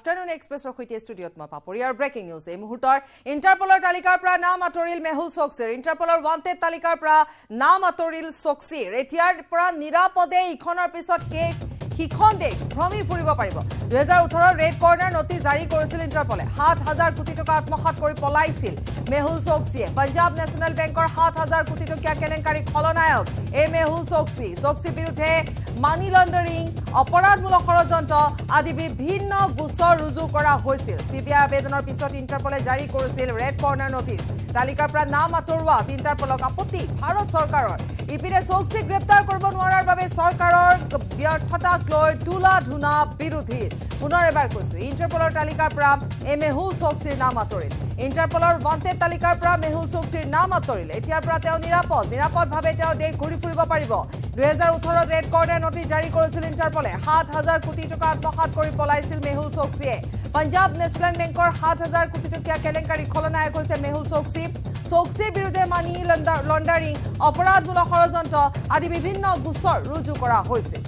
Afternoon এক্সপ্ৰেছৰ সৈতে ষ্টুডিঅ'ত মই পাপৰিয়াৰ ব্ৰেকিং নিউজ এই মুহূৰ্তৰ ইণ্টাৰপলৰ তালিকাৰ পৰা নাম আঁতৰিল মেহুল চকছীৰ ইণ্টাৰপলৰ ৱান্টেড তালিকাৰ পৰা নাম আঁতৰিল চকছীৰ এতিয়াৰ পৰা নিৰাপদে ইখনৰ পিছত সিখন দেশ ভ্ৰমি ফুৰিব পাৰিব 2018 ৰেড কৰ্নাৰ নটিচ জাৰি কৰিছিল ইণ্টাৰপলে 7,000 কোটি টকা আত্মসাৎ কৰি পলাইছিল মেহুল চকছীয়ে পঞ্জাব নেশ্যনেল বেংকৰ 7,000 কোটি টকীয়া কেলেংকাৰী খলনায়ক এই মেহুল চকছী বিৰুদ্ধে মানি লণ্ডাৰিং অপৰাধমূলক ষড়যন্ত্ৰ আদি বিভিন্ন গোচৰ ৰুজু কৰা হৈছিল সিবিআই আবেদনৰ পিছত ইণ্টাৰপলে জাৰি কৰিছিল ৰেড কৰ্নাৰ নটিচ তালিকাৰ পৰা নাম আঁতৰোৱা ইণ্টাৰপলক আপত্তি ভাৰত চৰকাৰৰ ইপিনে চকছীক গ্ৰেপ্তাৰ কৰিব নোৱাৰাৰ বাবে চৰকাৰৰ ব্যৰ্থতাক লৈ তুলা ধুনা বিৰোধী পুনৰ এবাৰ কৈছো ইণ্টাৰপলৰ তালিকাৰ পৰা মেহুল চকছীৰ নাম আঁতৰিল ইণ্টাৰপলৰ ৱান্টেড তালিকাৰ পৰা মেহুল চকছীৰ নাম আঁতৰিল এতিয়াৰ পৰা তেওঁ নিৰাপদভাৱে তেওঁ দেশ ঘূৰি ফুৰিব পাৰিব 2018 ৰেড কৰ্নাৰ নটিচ জাৰি কৰিছিল ইণ্টাৰপলে 7,000 কোটি টকা আত্মসাৎ কৰি পলাইছিল মেহুল চকছীয়ে পঞ্জাব নেশ্যনেল বেংকৰ 7,000 কোটি টকীয়া কেলেংকাৰী খলনায়ক হৈছে মেহুল চকছীৰ বিৰুদ্ধে মানি লণ্ডাৰিং অপৰাধমূলক ষড়যন্ত্ৰ আদি বিভিন্ন গোচৰ ৰুজু কৰা হৈছিল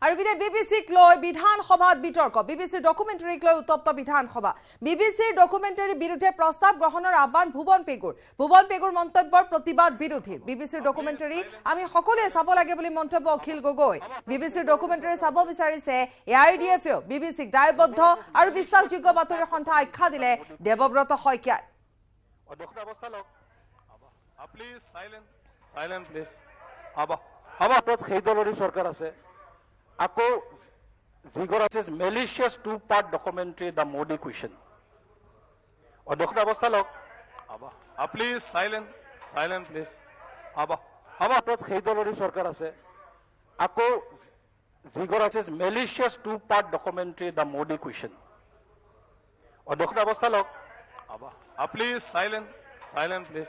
আৰু বিবিসিক লৈ বিধানসভাত বিতৰ্ক বিবিসিৰ ডকুমেণ্টাৰীক লৈ উত্তপ্ত বিধানসভা বিবিসিৰ ডকুমেণ্টাৰী বিৰুদ্ধে প্ৰস্তাৱ গ্ৰহণৰ আহ্বান ভুৱন পেগুৰ মন্তব্যৰ প্ৰতিবাদ বিৰোধী বিবিসিৰ ডকুমেণ্টাৰী আমি সকলোৱে চাব লাগে বুলি মন্তব্য অখিল গগৈ বিবিসিৰ ডকুমেণ্টাৰী চাব বিচাৰিছে এআইডিএফেও বিবিসিক দায়বদ্ধ আৰু বিশ্বাসযোগ্য বাতৰি সন্থা আখ্যা দিলে দেৱব্ৰত শইকীয়াই চৰকাৰ আছে আকৌ যিগৰ আছে malicious two part documentary the Modi question অধ্যক্ষ অৱস্থা লওক প্লিজ সাইলেন্ট প্লিজ সেই দলৰে চৰকাৰ আছে আকৌ যিগৰ আছে malicious two part documentary the Modi question অধ্যক্ষ অৱস্থা লওক প্লিজ সাইলেন্ট প্লিজ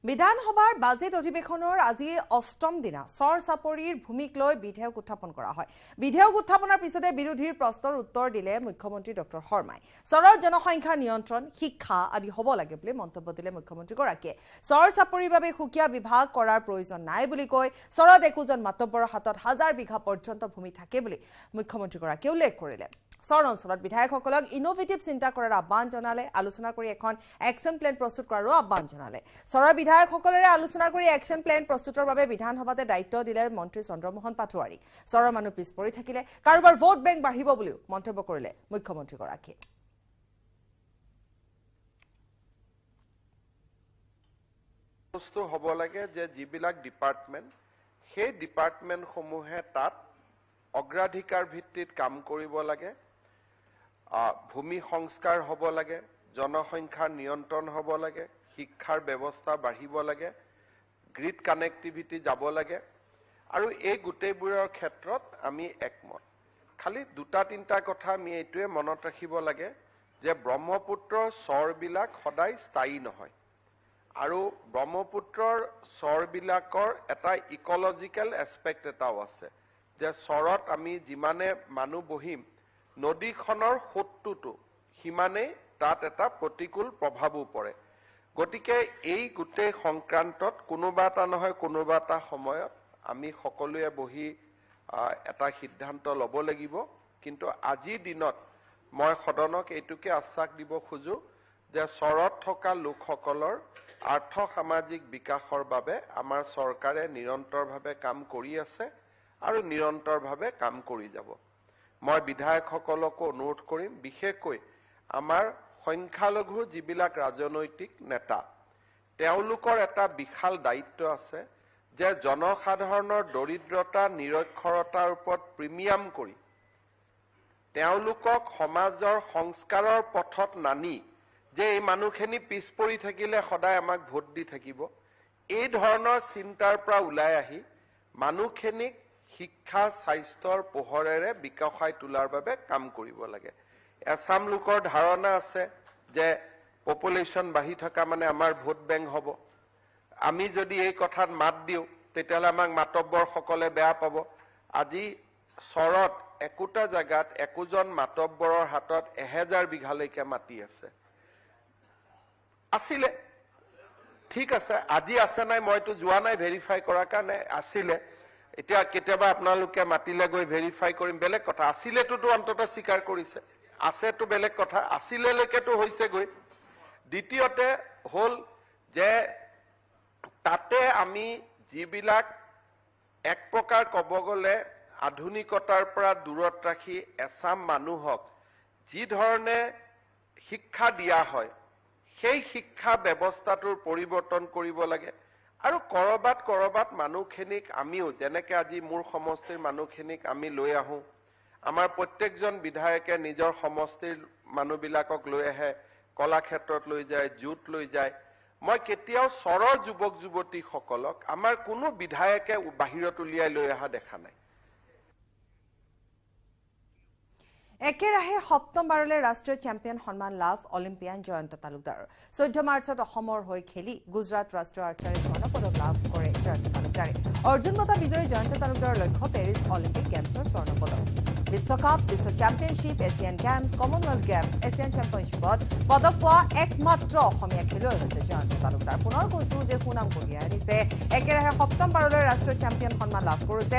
বিধানসভাৰ বাজেট অধিৱেশনৰ আজি অষ্টম দিনা চৰ চাপৰিৰ ভূমিক লৈ বিধেয়ক উত্থাপন কৰা হয় বিধেয়ক উত্থাপনৰ পিছতে বিৰোধীৰ প্ৰশ্নৰ উত্তৰ দিলে মুখ্যমন্ত্ৰী ডক্টৰ শৰ্মাই চৰত জনসংখ্যা নিয়ন্ত্ৰণ শিক্ষা আদি হ'ব লাগে বুলি মন্তব্য দিলে মুখ্যমন্ত্ৰীগৰাকীয়ে চৰ চাপৰিৰ বাবে সুকীয়া বিভাগ কৰাৰ প্ৰয়োজন নাই বুলি কৈ চৰত একোজন মাতব্বৰৰ হাতত 1000 বিঘা পৰ্যন্ত ভূমি থাকে বুলি মুখ্যমন্ত্ৰীগৰাকীয়ে উল্লেখ কৰিলে চৰ অঞ্চলত বিধায়কসকলক ইনোভেটিভ চিন্তা কৰাৰ আহ্বান জনালে আলোচনা কৰি এখন একশ্যন প্লেন প্ৰস্তুত কৰাৰো আহ্বান জনালে চৰৰ বিধায়কসকলেৰে আলোচনা কৰি একশ্যন প্লেন প্ৰস্তুতৰ বাবে বিধানসভাতে দায়িত্ব দিলে মন্ত্ৰী চন্দ্ৰমোহন পাটোৱাৰী চৰৰ মানুহ পিছ পৰি থাকিলে কাৰোবাৰ ভোট বেংক বাঢ়িব বুলিও মন্তব্য কৰিলে মুখ্যমন্ত্ৰীগৰাকীয়ে বস্তু হ'ব লাগে যে যিবিলাক ডিপাৰ্টমেণ্ট সেই ডিপাৰ্টমেণ্টসমূহে তাত অগ্ৰাধিকাৰ ভিত্তিত কাম কৰিব লাগে ভূমি সংস্কাৰ হ'ব লাগে জনসংখ্যাৰ নিয়ন্ত্ৰণ হ'ব লাগে শিক্ষাৰ ব্যৱস্থা বাঢ়িব লাগে গ্ৰিড কানেক্টিভিটি যাব লাগে আৰু এই গোটেইবোৰৰ ক্ষেত্ৰত আমি একমত খালি দুটা তিনিটা কথা আমি এইটোৱে মনত ৰাখিব লাগে যে ব্ৰহ্মপুত্ৰৰ চৰবিলাক সদায় স্থায়ী নহয় আৰু ব্ৰহ্মপুত্ৰৰ চৰবিলাকৰ এটা ইকলজিকেল এছপেক্ট এটাও আছে যে চৰত আমি যিমানে মানুহ বহিম নদীখনৰ সোঁতটোতো সিমানেই তাত এটা প্ৰতিকূল প্ৰভাৱো পৰে গতিকে এই গোটেই সংক্ৰান্তত কোনোবা এটা নহয় কোনোবা এটা সময়ত আমি সকলোৱে বহি এটা সিদ্ধান্ত ল'ব লাগিব কিন্তু আজিৰ দিনত মই সদনক এইটোকে আশ্বাস দিব খোজো যে চৰত থকা লোকসকলৰ আৰ্থ সামাজিক বিকাশৰ বাবে আমাৰ চৰকাৰে নিৰন্তৰভাৱে কাম কৰি আছে আৰু নিৰন্তৰভাৱে কাম কৰি যাব মই বিধায়কসকলকো অনুৰোধ কৰিম বিশেষকৈ আমাৰ সংখ্যালঘু যিবিলাক ৰাজনৈতিক নেতা তেওঁলোকৰ এটা বিশাল দায়িত্ব আছে যে জনসাধাৰণৰ দৰিদ্ৰতা নিৰক্ষৰতাৰ ওপৰত প্ৰিমিয়াম কৰি তেওঁলোকক সমাজৰ সংস্কাৰৰ পথত নানি যে এই মানুহখিনি পিছ পৰি থাকিলে সদায় আমাক ভোট দি থাকিব এই ধৰণৰ চিন্তাৰ পৰা ওলাই আহি মানুহখিনিক শিক্ষা স্বাস্থ্যৰ পোহৰেৰে বিকশাই তোলাৰ বাবে কাম কৰিব লাগে এছাম লোকৰ ধাৰণা আছে যে পপুলেশ্যন বাঢ়ি থকা মানে আমাৰ ভোট বেংক হ'ব আমি যদি এই কথাত মাত দিওঁ তেতিয়াহ'লে আমাক মাতব্বৰসকলে বেয়া পাব আজি চৰত একোটা জায়গাত একোজন মাতব্বৰৰ হাতত 1000 বিঘালৈকে মাটি আছে আছিলে ঠিক আছে, আজি আছে নাই মইতো যোৱা নাই ভেৰিফাই কৰাৰ কাৰণে, আছিলে এতিয়া কেতিয়াবা আপোনালোকে মাতিলে গৈ ভেৰিফাই কৰিম বেলেগ কথা, আছিলেতো অন্তত স্বীকাৰ কৰিছে, আছেতো বেলেগ কথা, আছিলেলৈকেতো হৈছেগৈ। দ্বিতীয়তে হ'ল যে তাতে আমি যিবিলাক এক প্ৰকাৰ ক'ব গ'লে আধুনিকতাৰ পৰা দূৰত ৰাখি এছাম মানুহক যি ধৰণে শিক্ষা দিয়া হয় সেই শিক্ষা ব্যৱস্থাটোৰ পৰিৱৰ্তন কৰিব লাগে। আৰু কৰবাত মানুহখিনিক আমিও যেনেকে আজি মোৰ সমষ্টিৰ মানুহখিনিক আমি লৈ আহোঁ, আমাৰ প্ৰত্যেকজন বিধায়কে নিজৰ সমষ্টিৰ মানুহবিলাকক লৈ আহে, কলাক্ষেত্ৰত লৈ যায়, জুট লৈ যায়। মই কেতিয়াও চৰৰ যুৱক যুৱতীসকলক আমাৰ কোনো বিধায়কে বাহিৰত উলিয়াই লৈ অহা দেখা নাই। একেৰাহে সপ্তমবাৰলৈ ৰাষ্ট্ৰীয় চেম্পিয়ন সন্মান লাভ অলিম্পিয়ান জয়ন্ত তালুকদাৰ। 14 মাৰ্চত অসমৰ হৈ খেলি গুজৰাট ৰাষ্ট্ৰীয় আৰ্চাৰী স্বৰ্ণ পদক লাভ কৰে জয়ন্ত তালুকদাৰে। অৰ্জুন বঁটা বিজয়ী জয়ন্ত তালুকদাৰৰ লক্ষ্য পেৰিছ অলিম্পিক গেমছৰ স্বৰ্ণ পদক। বিশ্বকাপ, বিশ্ব championship, Asian games, Commonwealth games, Asian চেম্পিয়নশ্বিপত পদক পোৱা একমাত্ৰ অসমীয়া খেলুৱৈ হৈছে জয়ন্ত তালুকদাৰ। পুনৰ কৈছো যে সুনাম কঢ়িয়াই আনিছে। একেৰাহে সপ্তমবাৰলৈ ৰাষ্ট্ৰীয় চেম্পিয়ন সন্মান লাভ কৰিছে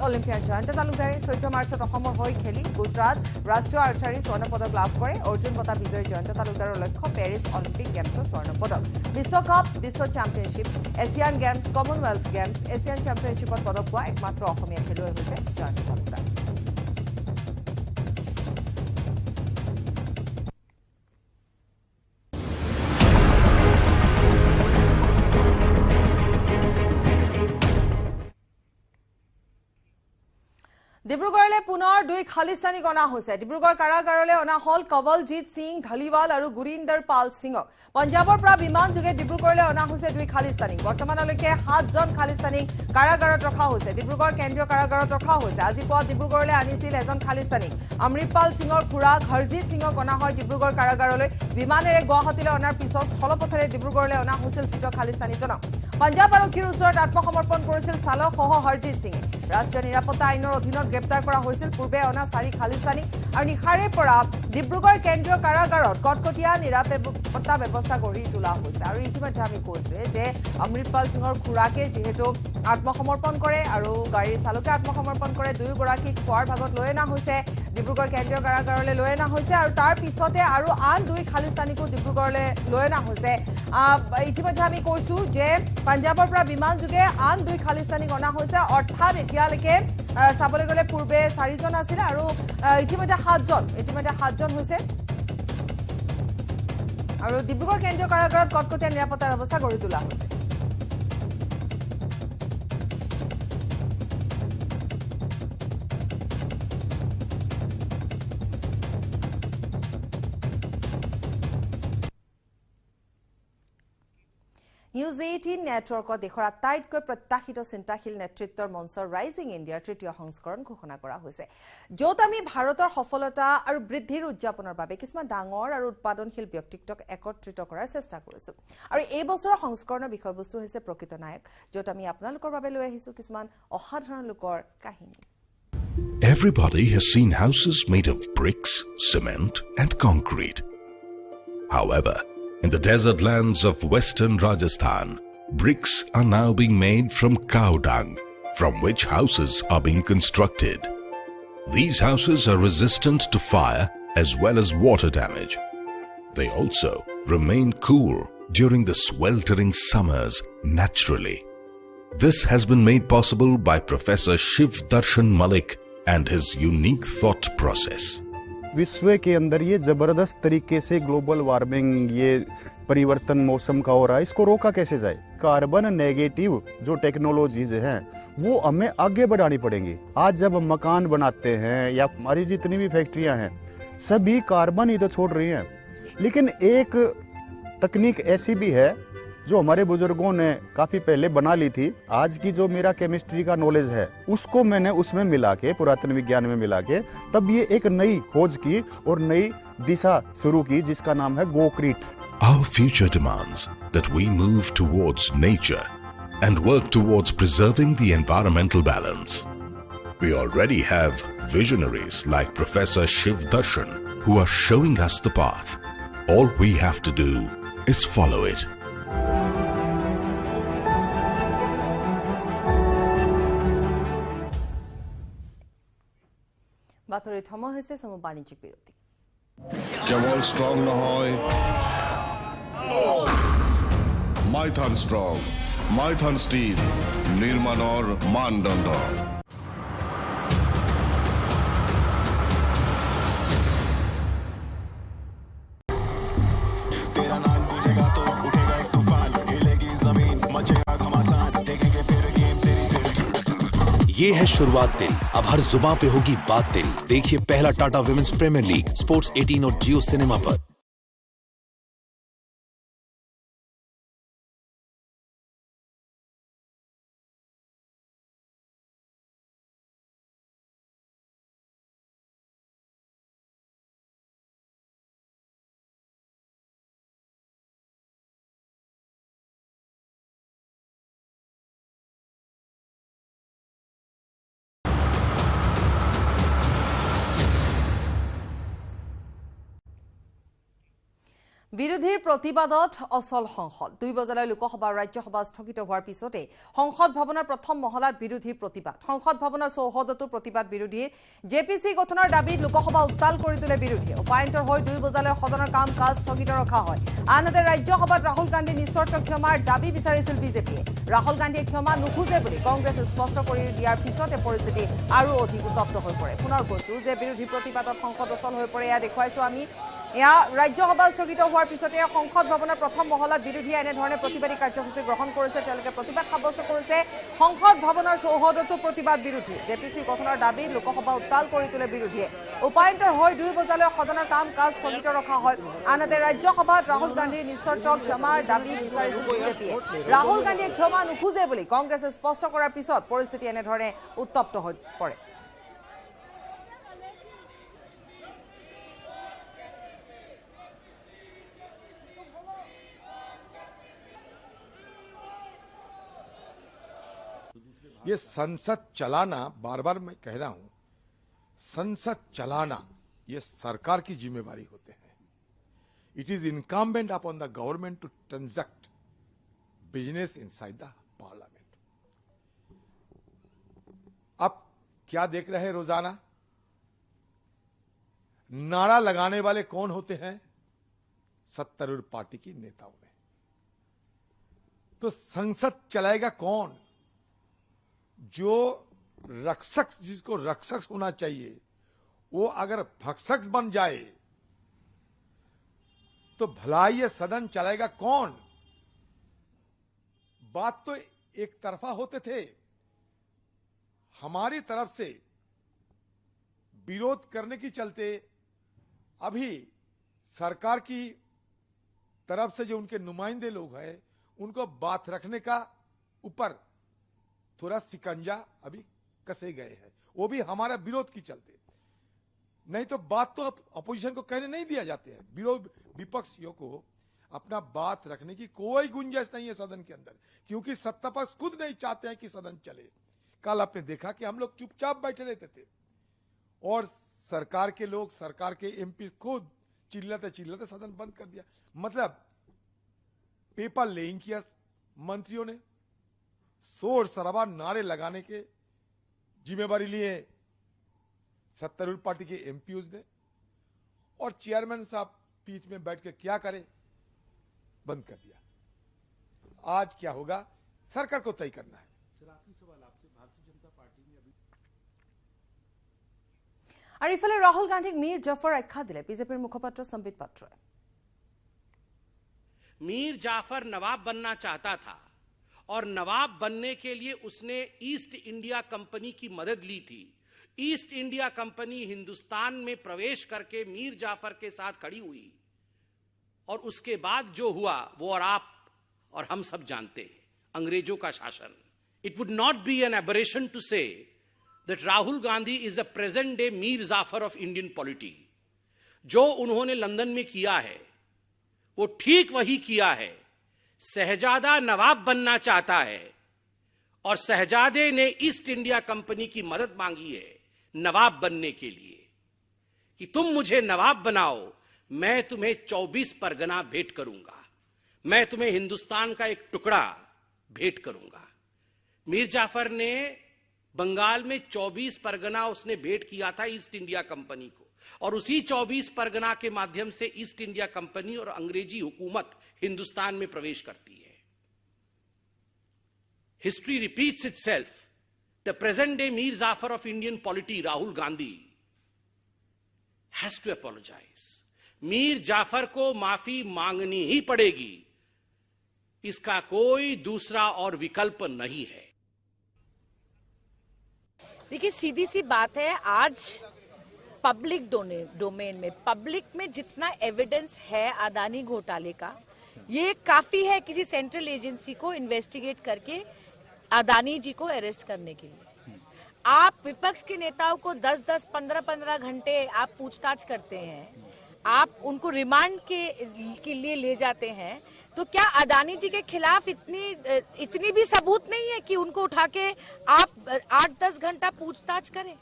অলিম্পিয়ান জয়ন্ত তালুকদাৰে। 14 মাৰ্চত অসমৰ হৈ খেলি গুজৰাট ৰাষ্ট্ৰীয় আৰ্চাৰী স্বৰ্ণ পদক লাভ কৰে। অৰ্জুন বঁটা বিজয়ী জয়ন্ত তালুকদাৰৰ লক্ষ্য পেৰিছ অলিম্পিক গেমছৰ স্বৰ্ণ পদক। বিশ্বকাপ, বিশ্ব championship, Asian games, Commonwealth games, Asian চেম্পিয়নশ্বিপত পদক পোৱা একমাত্ৰ অসমীয়া খেলুৱৈ হৈছে জয়ন্ত তালুকদাৰ। ডিব্ৰুগড়লৈ পুনৰ 2 খালিস্তানীক অনা হৈছে। ডিব্ৰুগড় কাৰাগাৰলৈ অনা হল কৱলজিৎ সিং ধালিৱাল আৰু গুৰিন্দৰ পাল সিঙক। পঞ্জাবৰ পৰা বিমান যোগে ডিব্ৰুগড়লৈ অনা হৈছে 2 খালিস্তানীক। বৰ্তমানলৈকে 7জন খালিস্তানীক কাৰাগাৰত ৰখা হৈছে, ডিব্ৰুগড় কেন্দ্ৰীয় কাৰাগাৰত ৰখা হৈছে। আজি পুৱা ডিব্ৰুগড়লৈ আনিছিল এজন খালিস্তানীক। অমৃতপাল সিঙৰ খুৰাক হৰজিৎ সিঙক অনা হয় ডিব্ৰুগড় কাৰাগাৰলৈ। বিমানেৰে গুৱাহাটীলৈ অনাৰ পিছত স্থলপথেৰে ডিব্ৰুগড়লৈ অনা হৈছিল ধৃত খালিস্তানীজনক। পঞ্জাব আৰক্ষীৰ ওচৰত আত্মসমৰ্পণ কৰিছিল চালকসহ হৰজিৎ সিঙে। ৰাষ্ট্ৰীয় নিৰাপত্তা আইনৰ অধীনত গ্ৰেপ্তাৰ কৰা হৈছিল পূৰ্বে অনা 4 খালিস্তানীক। আৰু নিশাৰে পৰা ডিব্ৰুগড় কেন্দ্ৰীয় কাৰাগাৰত কটকটীয়া নিৰাপত্তা ব্যৱস্থা গঢ়ি তোলা হৈছে। আৰু ইতিমধ্যে আমি কৈছোৱে যে অমৃতপাল সিঙৰ খুৰাকে যিহেতু আত্মসমৰ্পণ কৰে আৰু গাড়ীৰ চালকে আত্মসমৰ্পণ কৰে, দুয়োগৰাকীক খোৱাৰ ভাগত লৈ অনা হৈছে, ডিব্ৰুগড় কেন্দ্ৰীয় কাৰাগাৰলৈ লৈ অনা হৈছে। আৰু তাৰ পিছতে আৰু আন 2 খালিস্তানীকো ডিব্ৰুগড়লৈ লৈ অনা হৈছে। ইতিমধ্যে আমি কৈছো যে পঞ্জাবৰ পৰা বিমান যোগে আন 2 খালিস্তানীক অনা হৈছে। অৰ্থাৎ এতিয়ালৈকে চাবলৈ গ'লে পূৰ্বে 4জন আছিলে আৰু ইতিমধ্যে 7জন হৈছে। আৰু ডিব্ৰুগড় কেন্দ্ৰীয় কাৰাগাৰত কটকটীয়া নিৰাপত্তা ব্যৱস্থা গঢ়ি তোলা হৈছে। নিউজ 18 নেটৱৰ্কত দেশৰ আটাইতকৈ প্ৰত্যাশিত চিন্তাশীল নেতৃত্বৰ মঞ্চৰ ৰাইজিং ইণ্ডিয়াৰ 3য় সংস্কৰণ ঘোষণা কৰা হৈছে, য'ত আমি ভাৰতৰ সফলতা আৰু বৃদ্ধিৰ উদযাপনৰ বাবে কিছুমান ডাঙৰ আৰু উৎপাদনশীল ব্যক্তিত্বক একত্ৰিত কৰাৰ চেষ্টা কৰিছো। আৰু এই বছৰৰ সংস্কৰণৰ বিষয়বস্তু হৈছে প্ৰকৃত নায়ক, য'ত আমি আপোনালোকৰ বাবে লৈ আহিছো কিছুমান অসাধাৰণ লোকৰ কাহিনী। Everybody has seen houses made of bricks, cement, and concrete. However, in the desert lands of western Rajasthan, bricks are now being made from cow dung, from which houses are being constructed. These houses are resistant to fire as well as water damage. They also remain cool during the sweltering summers naturally. This has been made possible by Professor Shiv Darshan Malik and his unique thought process. विश्व के अंदर ये जबरदस्त तरीके से global warming, ये परिवर्तन मौसम का हो रहा है, इसको रोका कैसे जाए? कार्बन नेगेटिव जो टेक्नोलॉजीज हैं वो हमें आगे बढ़ानी पड़ेंगी। आज जब हम मकान बनाते हैं या हमारी जितनी भी फैक्ट्रियां हैं सभी कार्बन ही तो छोड़ रही हैं, लेकिन एक तकनीक ऐसी भी है जो हमारे बुजुर्गों ने काफी पहले बना ली थी। आज की जो मेरा केमिस्ट्री का नॉलेज है उसको मैंने उसमें मिला के, पुरातन विज्ञान में मिला के, तब ये एक नई खोज की और नई दिशा शुरू की जिसका नाम है गोक्रीट। Our future demands that we move towards nature and work towards preserving the environmental balance. We already have visionaries like Professor Shiv Darshan who are showing us the path. All we have to do is follow it. বাতৰিত সময় হৈছে চমু বাণিজ্যিক বিৰতি। কেৱল strong নহয়, Maithon strong, Maithon steel নিৰ্মাণৰ মানদণ্ড। तेरा नाम गूंजेगा तो उठेगा एक तूफान, हिलेगी जमीन, मचेगा घमासान, देखेंगे फिर गेम तेरी तेरी। ये है शुरुआत तेरी, अब हर जुबान पे होगी बात तेरी। देखिए पहला Tata women's premier league sports 18 और जियो सिनेमा पर। বিৰোধীৰ প্ৰতিবাদত অচল সংসদ 2 বজালৈ লোকসভা ৰাজ্যসভা স্থগিত হোৱাৰ পিছতে সংসদ ভৱনৰ প্ৰথম মহলাত বিৰোধী প্ৰতিবাদ সংসদ ভৱনৰ চৌহদতো প্ৰতিবাদ বিৰোধীৰ জেপিসি গঠনৰ দাবীত লোকসভা উত্তাল কৰি তোলে বিৰোধীয়ে উপায়ন্তৰ হৈ 2 বজালৈ সদনৰ কাম কাজ স্থগিত ৰখা হয় আনহাতে ৰাজ্যসভাত ৰাহুল গান্ধী নিশ্চৰ্ত ক্ষমাৰ দাবী বিচাৰিছিল বিজেপিয়ে ৰাহুল গান্ধীয়ে ক্ষমা নোখোজে বুলি কংগ্ৰেছে স্পষ্ট কৰি দিয়াৰ পিছতে পৰিস্থিতি আৰু অধিক উত্তপ্ত হৈ পৰে পুনৰ কৈছো যে বিৰোধী প্ৰতিবাদত সংসদ অচল হৈ পৰে এয়া দেখুৱাইছো আমি এয়া ৰাজ্যসভা স্থগিত হোৱাৰ পিছতে সংসদ ভৱনৰ প্ৰথম মহলাত বিৰোধীয়ে এনেধৰণে প্ৰতিবাদী কাৰ্যসূচী গ্ৰহণ কৰিছে তেওঁলোকে প্ৰতিবাদ সাব্যস্ত কৰিছে সংসদ ভৱনৰ চৌহদতো প্ৰতিবাদ বিৰোধী জেপিসি গঠনৰ দাবী লোকসভা উত্তাল কৰি তোলে বিৰোধীয়ে উপায়ন্তৰ হৈ 2 বজালৈ সদনৰ কাম কাজ স্থগিত ৰখা হয় আনহাতে ৰাজ্যসভাত ৰাহুল গান্ধীৰ নিশ্চৰ্ত ক্ষমাৰ দাবী বিচাৰিছিল বিজেপিয়ে ৰাহুল গান্ধীয়ে ক্ষমা নোখোজে বুলি কংগ্ৰেছে স্পষ্ট কৰাৰ পিছত পৰিস্থিতি এনেধৰণে উত্তপ্ত হৈ পৰে ये संसद चलाना, बार बार मैं कह रहा हूं, संसद चलाना ये सरकार की जिम्मेवारी होते हैं। It is incumbent upon the government to transact business inside the parliament. अब क्या देख रहे हैं रोजाना? नारा लगाने वाले कौन होते हैं? सत्तारूढ़ पार्टी की नेताओं ने। तो संसद चलाएगा कौन? जो रक्षक, जिसको रक्षक होना चाहिए, वो अगर भक्षक बन जाए तो भला ये सदन चलाएगा कौन? बात तो एक तरफा होते थे। हमारी तरफ से विरोध करने की चलते अभी सरकार की तरफ से जो उनके नुमाइंदे लोग हैं उनको बात रखने का ऊपर थोड़ा सिकंजा अभी कसे गए हैं, वो भी हमारा विरोध की चलते। नहीं तो बात तो अपोजिशन को कहने नहीं दिया जाते हैं। विरोध विपक्षियों को अपना बात रखने की कोई गुंजाइश नहीं है सदन के अंदर, क्योंकि सत्तापक्ष खुद नहीं चाहते हैं कि सदन चले। कल आपने देखा कि हम लोग चुपचाप बैठे रहते थे और सरकार के लोग, सरकार के एमपी खुद चिल्लाते चिल्लाते सदन बंद कर दिया। मतलब पेपर लेइंग किया मंत्रियों ने, शोर शराबा नारे लगाने के जिम्मेवारी लिए सत्तारूढ़ पार्टी के एमपीओ ने, और चेयरमैन साहब पीठ में बैठ के क्या करे, बंद कर दिया। आज क्या होगा सरकार को तय करना है। और इफाले राहुल गांधी मीर जाफर आख्या दिले बीजेपीर मुखपात्र संबित पात्रे। मीर जाफर नवाब बनना चाहता था और नवाब बनने के लिए उसने ईस्ट इंडिया कंपनी की मदद ली थी। ईस्ट इंडिया कंपनी हिंदुस्तान में प्रवेश करके मीर जाफर के साथ खड़ी हुई और उसके बाद जो हुआ वो और आप और हम सब जानते हैं, अंग्रेजों का शासन। It would not be an aberration to say that Rahul Gandhi is the present day Mir Jafar of Indian polity. जो उन्होंने लंदन में किया है वो ठीक वही किया है। शहजादा नवाब बनना चाहता है और शहजादे ने ईस्ट इंडिया कंपनी की मदद मांगी है नवाब बनने के लिए कि तुम मुझे नवाब बनाओ, मैं तुम्हें 24 परगना भेंट करूंगा, मैं तुम्हें हिंदुस्तान का एक टुकड़ा भेंट करूंगा। मीर जाफर ने बंगाल में 24 परगना उसने भेंट किया था ईस्ट इंडिया कंपनी को, और उसी 24 परगना के माध्यम से ईस्ट इंडिया कंपनी और अंग्रेजी हुकूमत हिंदुस्तान में प्रवेश करती है। History repeats itself. The present day Mir Jafar of Indian polity Rahul Gandhi has to apologise. Mir Jafar को माफी मांगनी ही पड़ेगी, इसका कोई दूसरा और विकल्प नहीं है। देखिए, सीधी सी बात है, आज पब्लिक डोमेन में, पब्लिक में जितना एविडेंस है अदानी घोटाले का, ये काफी है किसी सेंट्रल एजेंसी को इन्वेस्टिगेट करके अदानी जी को अरेस्ट करने के लिए। आप विपक्ष के नेताओं को 10-10, 15-15 घंटे आप पूछताछ करते हैं, आप उनको रिमांड के लिए ले जाते हैं, तो क्या अदानी जी के खिलाफ इतनी भी सबूत नहीं है कि उनको उठा के आप 8-10 घंटा पूछताछ करें?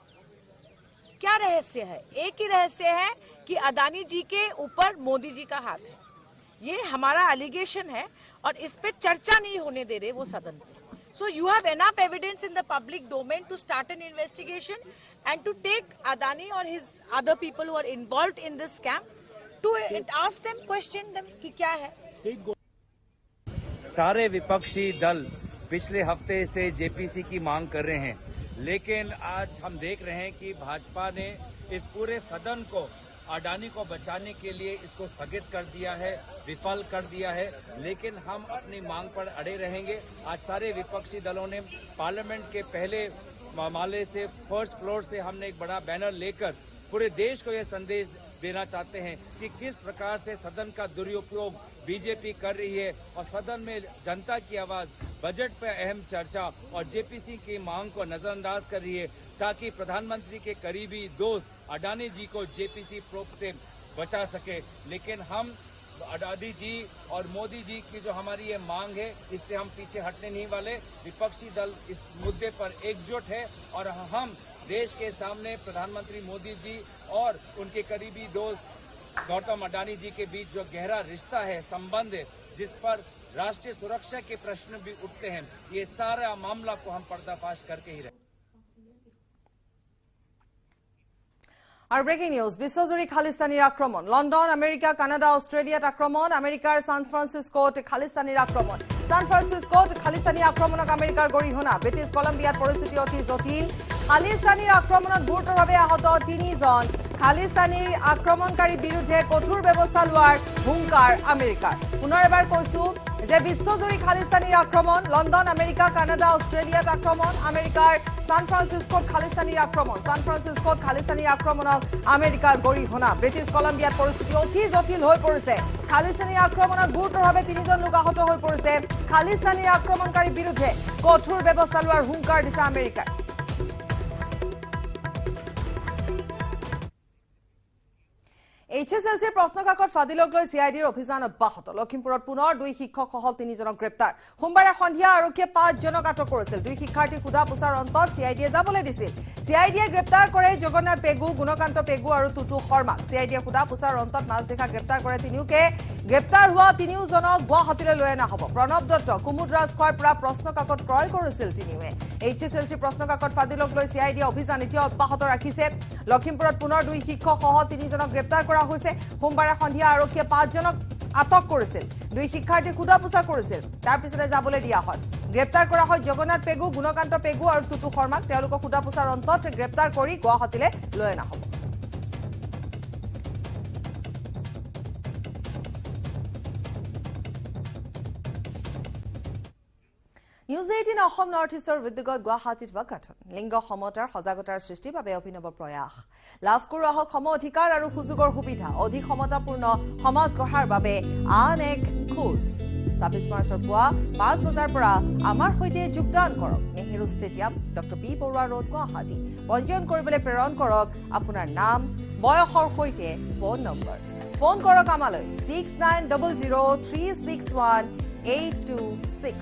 क्या रहस्य है? एक ही रहस्य है कि अदानी जी के ऊपर मोदी जी का हाथ है। ये हमारा एलिगेशन है और इस पे चर्चा नहीं होने दे रहे वो सदन पे। So you have enough evidence in the public domain to start an investigation and to take Adani or his other people who are involved in this scam to ask them, question them कि क्या है। सारे विपक्षी दल पिछले हफ्ते से JPC की मांग कर रहे हैं, लेकिन आज हम देख रहे हैं कि भाजपा ने इस पूरे सदन को अडानी को बचाने के लिए इसको स्थगित कर दिया है, विफल कर दिया है। लेकिन हम अपनी मांग पर अड़े रहेंगे। आज सारे विपक्षी दलों ने पार्लियामेंट के पहले माले से, फर्स्ट फ्लोर से हमने एक बड़ा बैनर लेकर पूरे देश को यह संदेश देना चाहते हैं कि किस प्रकार से सदन का दुरुपयोग बीजेपी कर रही है और सदन में जनता की आवाज, बजट पर अहम चर्चा और जेपीसी की मांग को नजरअंदाज कर रही है, ताकि प्रधानमंत्री के करीबी दोस्त अडानी जी को जेपीसी प्रोब से बचा सके। लेकिन हम अडानी जी और मोदी जी की जो हमारी ये मांग है, इससे हम पीछे हटने नहीं वाले। विपक्षी दल इस मुद्दे पर एकजुट है और हम देश के सामने प्रधानमंत्री मोदी जी और उनके करीबी दोस्त गौतम अडानी जी के बीच जो गहरा रिश्ता है, संबंध है, जिस पर राष्ट्रीय सुरक्षा के प्रश्न भी उठते हैं, ये सारा मामला को हम पर्दाफाश करके ही रहे। और ब्रेकिंग न्यूज, विश्वজুৰি খালিস্তানীৰ আক্ৰমণ। লণ্ডন, আমেৰিকা, কানাডা, অষ্ট্ৰেলিয়াত আক্ৰমণ। আমেৰিকাৰ সান ফ্ৰান্সিস্কোত খালিস্তানীৰ আক্ৰমণ। সান ফ্ৰান্সিস্কোত খালিস্তানী আক্ৰমণক আমেৰিকাৰ গৰিহণা। ব্ৰিটিছ কলম্বিয়াত পৰিস্থিতি অতি জটিল। খালিস্তানীৰ আক্ৰমণত গুৰুতৰভাৱে আহত 3 জন। খালিস্তানীৰ আক্ৰমণকাৰীৰ বিৰুদ্ধে কঠোৰ ব্যৱস্থা লোৱাৰ হুংকাৰ আমেৰিকাৰ। পুনৰ এবাৰ কৈছো যে বিশ্বজুৰি খালিস্তানীৰ আক্ৰমণ। লণ্ডন, আমেৰিকা, কানাডা, অষ্ট্ৰেলিয়াত আক্ৰমণ। আমেৰিকাৰ সান ফ্ৰান্সিস্কোত খালিস্তানীৰ আক্ৰমণ। সান ফ্ৰান্সিস্কোত খালিস্তানীৰ আক্ৰমণক আমেৰিকাৰ গৰিহণা। ব্ৰিটিছ কলম্বিয়াত পৰিস্থিতি অতি জটিল হৈ পৰিছে। খালিস্তানীৰ আক্ৰমণত গুৰুতৰভাৱে 3 জন লোক আহত হৈ পৰিছে। খালিস্তানীৰ আক্ৰমণকাৰীৰ বিৰুদ্ধে কঠোৰ ব্যৱস্থা লোৱাৰ হুংকাৰ দিছে আমেৰিকাই। HSLCৰ প্ৰশ্নকাকত ফাদিলক লৈ CIDৰ অভিযান অব্যাহত। লখিমপুৰত পুনৰ 2 শিক্ষক সহ 3 জনক গ্ৰেপ্তাৰ। সোমবাৰে সন্ধিয়া আৰক্ষীয়ে 5 জনক আটক কৰিছিল। 2 শিক্ষাৰ্থী সোধা পোছাৰ অন্তত CIDয়ে যাবলৈ দিছিল। CIDয়ে গ্ৰেপ্তাৰ কৰে জগন্নাথ পেগু, গুণকান্ত পেগু আৰু টুটু শৰ্মাক। CIDয়ে সোধা পোছাৰ অন্তত মাজনিশা গ্ৰেপ্তাৰ কৰে তিনিওকে। গ্ৰেপ্তাৰ হোৱা 3 জনক গুৱাহাটীলৈ লৈ অনা হ'ব। প্ৰণৱ দত্ত, কুমুদ ৰাজখোৱাৰ পৰা প্ৰশ্নকাকত ক্ৰয় কৰিছিল তিনিওৱে। HSLC প্ৰশ্নকাকত ফাদিলক লৈ CIDয়ে অভিযান এতিয়া অব্যাহত ৰাখিছে। লখিমপুৰত পুনৰ 2 শিক্ষক সহ 3 জনক গ্ৰেপ্তাৰ কৰা হৈছে। সোমবাৰে সন্ধিয়া আৰক্ষীয়ে 5 জনক আটক কৰিছিল। 2 শিক্ষাৰ্থী সোধা পোছা কৰিছিল, তাৰ পিছতে যাবলৈ দিয়া হয়। গ্ৰেপ্তাৰ কৰা হয় জগন্নাথ পেগু, গুণকান্ত পেগু আৰু টুটু শৰ্মাক। তেওঁলোকক সোধা পোছাৰ অন্তত গ্ৰেপ্তাৰ কৰি গুৱাহাটীলৈ লৈ অনা হ'ব। নিউজ 18 অসম নৰ্থ ইষ্টৰ উদ্যোগত গুৱাহাটীত ৱাকাথন। লিংগ সমতাৰ সজাগতাৰ সৃষ্টিৰ বাবে অভিনৱ প্ৰয়াস। লাভ কৰোঁ আহক সম অধিকাৰ আৰু সুযোগৰ সুবিধা। অধিক সমতাপূৰ্ণ সমাজ গঢ়াৰ বাবে আন এক খোজ। 26 মাৰ্চৰ পুৱা 5 বজাৰ পৰা আমাৰ সৈতে যোগদান কৰক। Nehru stadium, doctor B Barua road, Guwahati. পঞ্জীয়ন কৰিবলৈ প্ৰেৰণ কৰক আপোনাৰ নাম, বয়সৰ সৈতে ফোন নম্বৰ। ফোন কৰক আমালৈ 6900361826।